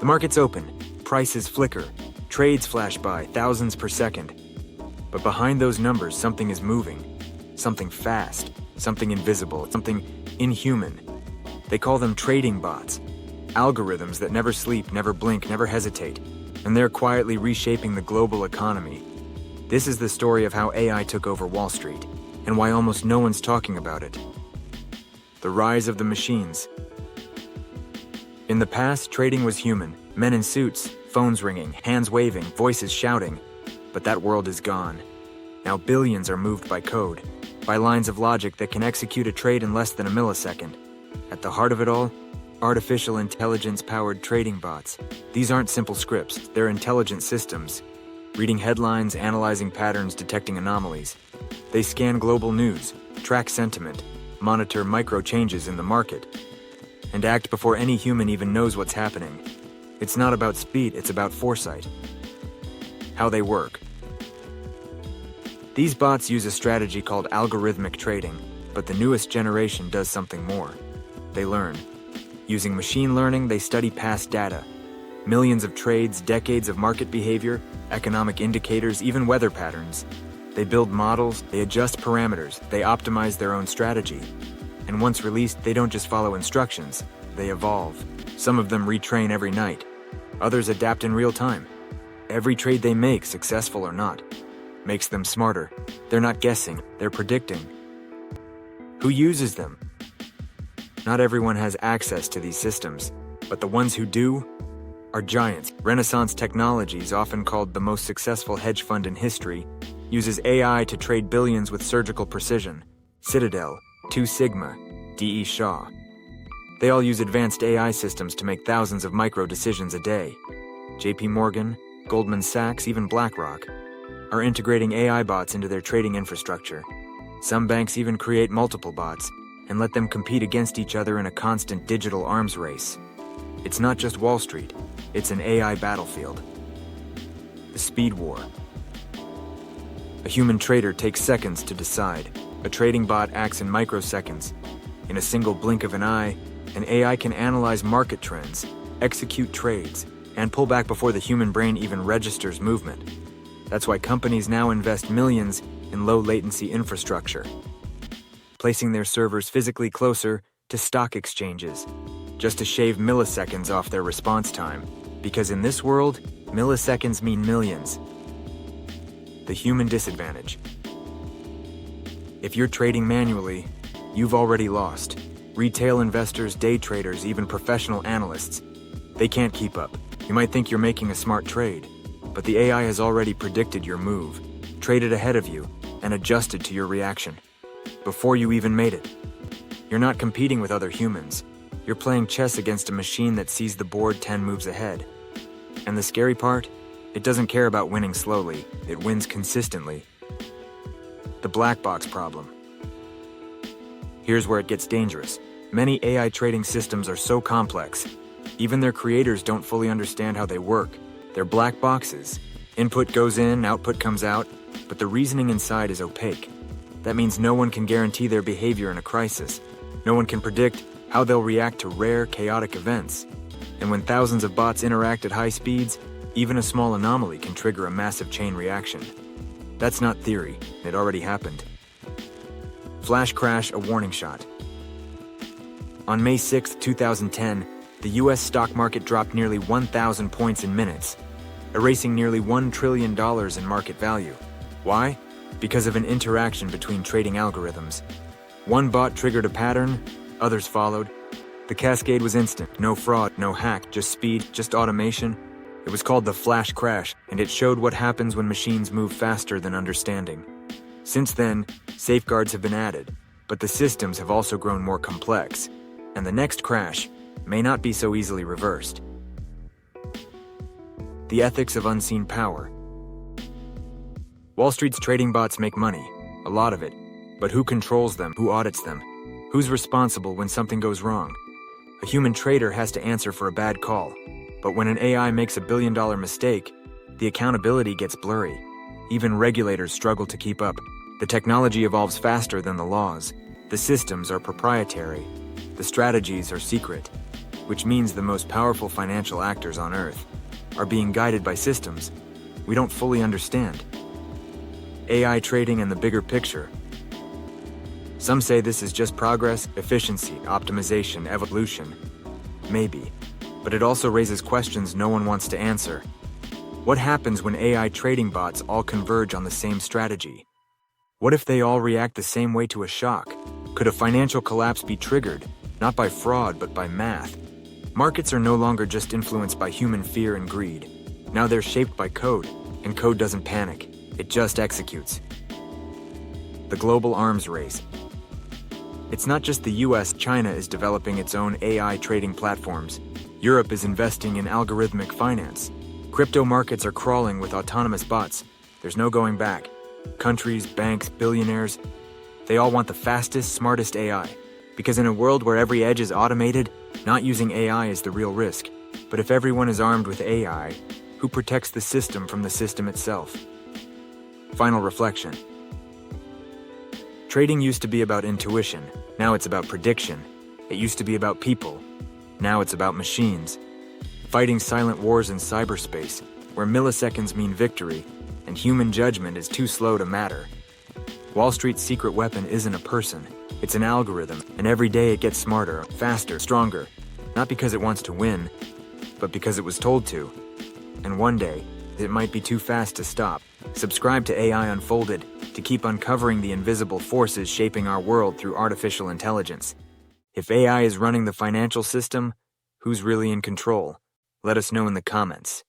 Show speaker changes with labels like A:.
A: The market's open, prices flicker, trades flash by, thousands per second. But behind those numbers, something is moving. Something fast, something invisible, something inhuman. They call them trading bots. Algorithms that never sleep, never blink, never hesitate. And they're quietly reshaping the global economy. This is the story of how AI took over Wall Street, and why almost no one's talking about it. The rise of the machines. In the past, trading was human. Men in suits, phones ringing, hands waving, voices shouting. But that world is gone. Now billions are moved by code, by lines of logic that can execute a trade in less than a millisecond. At the heart of it all, artificial intelligence-powered trading bots. These aren't simple scripts, they're intelligent systems. Reading headlines, analyzing patterns, detecting anomalies. They scan global news, track sentiment, monitor micro changes in the market, and act before any human even knows what's happening. It's not about speed, it's about foresight. How they work. These bots use a strategy called algorithmic trading, but the newest generation does something more. They learn. Using machine learning, they study past data. Millions of trades, decades of market behavior, economic indicators, even weather patterns. They build models, they adjust parameters, they optimize their own strategy. And once released, they don't just follow instructions, they evolve. Some of them retrain every night. Others adapt in real time. Every trade they make, successful or not, makes them smarter. They're not guessing, they're predicting. Who uses them? Not everyone has access to these systems, but the ones who do are giants. Renaissance Technologies, often called the most successful hedge fund in history, uses AI to trade billions with surgical precision. Citadel, 2 Sigma, D.E. Shaw. They all use advanced AI systems to make thousands of micro decisions a day. J.P. Morgan, Goldman Sachs, even BlackRock are integrating AI bots into their trading infrastructure. Some banks even create multiple bots and let them compete against each other in a constant digital arms race. It's not just Wall Street, it's an AI battlefield. The speed war. A human trader takes seconds to decide. A trading bot acts in microseconds. In a single blink of an eye, an AI can analyze market trends, execute trades, and pull back before the human brain even registers movement. That's why companies now invest millions in low-latency infrastructure, placing their servers physically closer to stock exchanges, just to shave milliseconds off their response time. Because in this world, milliseconds mean millions. The human disadvantage. If you're trading manually, you've already lost. Retail investors, day traders, even professional analysts, they can't keep up. You might think you're making a smart trade, but the AI has already predicted your move, traded ahead of you, and adjusted to your reaction before you even made it. You're not competing with other humans. You're playing chess against a machine that sees the board 10 moves ahead. And the scary part? It doesn't care about winning slowly, it wins consistently. The black box problem. Here's where it gets dangerous. Many AI trading systems are so complex, even their creators don't fully understand how they work. They're black boxes. Input goes in, output comes out, but the reasoning inside is opaque. That means no one can guarantee their behavior in a crisis. No one can predict how they'll react to rare, chaotic events. And when thousands of bots interact at high speeds, even a small anomaly can trigger a massive chain reaction. That's not theory, it already happened. Flash crash, a warning shot. On May 6, 2010, the US stock market dropped nearly 1,000 points in minutes, erasing nearly $1 trillion in market value. Why? Because of an interaction between trading algorithms. One bot triggered a pattern, others followed. The cascade was instant. No fraud, no hack, just speed, just automation. It was called the flash crash, and it showed what happens when machines move faster than understanding. Since then, safeguards have been added, but the systems have also grown more complex, and the next crash may not be so easily reversed. The ethics of unseen power. Wall Street's trading bots make money, a lot of it, but who controls them, who audits them? Who's responsible when something goes wrong? A human trader has to answer for a bad call, but when an AI makes a billion-dollar mistake, the accountability gets blurry. Even regulators struggle to keep up. The technology evolves faster than the laws. The systems are proprietary. The strategies are secret. which means the most powerful financial actors on Earth are being guided by systems we don't fully understand. AI trading and the bigger picture. Some say this is just progress, efficiency, optimization, evolution. Maybe. But it also raises questions no one wants to answer. What happens when AI trading bots all converge on the same strategy? What if they all react the same way to a shock? Could a financial collapse be triggered, not by fraud, but by math? Markets are no longer just influenced by human fear and greed. Now they're shaped by code, and code doesn't panic. It just executes. The global arms race. It's not just the US, China is developing its own AI trading platforms. Europe is investing in algorithmic finance. Crypto markets are crawling with autonomous bots. There's no going back. Countries, banks, billionaires, they all want the fastest, smartest AI. Because in a world where every edge is automated, not using AI is the real risk. But if everyone is armed with AI, who protects the system from the system itself? Final reflection. Trading used to be about intuition. Now it's about prediction. It used to be about people. Now it's about machines. Fighting silent wars in cyberspace, where milliseconds mean victory, and human judgment is too slow to matter. Wall Street's secret weapon isn't a person. It's an algorithm, and every day it gets smarter, faster, stronger. Not because it wants to win, but because it was told to. And one day, it might be too fast to stop. Subscribe to AI Unfolded to keep uncovering the invisible forces shaping our world through artificial intelligence. If AI is running the financial system, who's really in control? Let us know in the comments.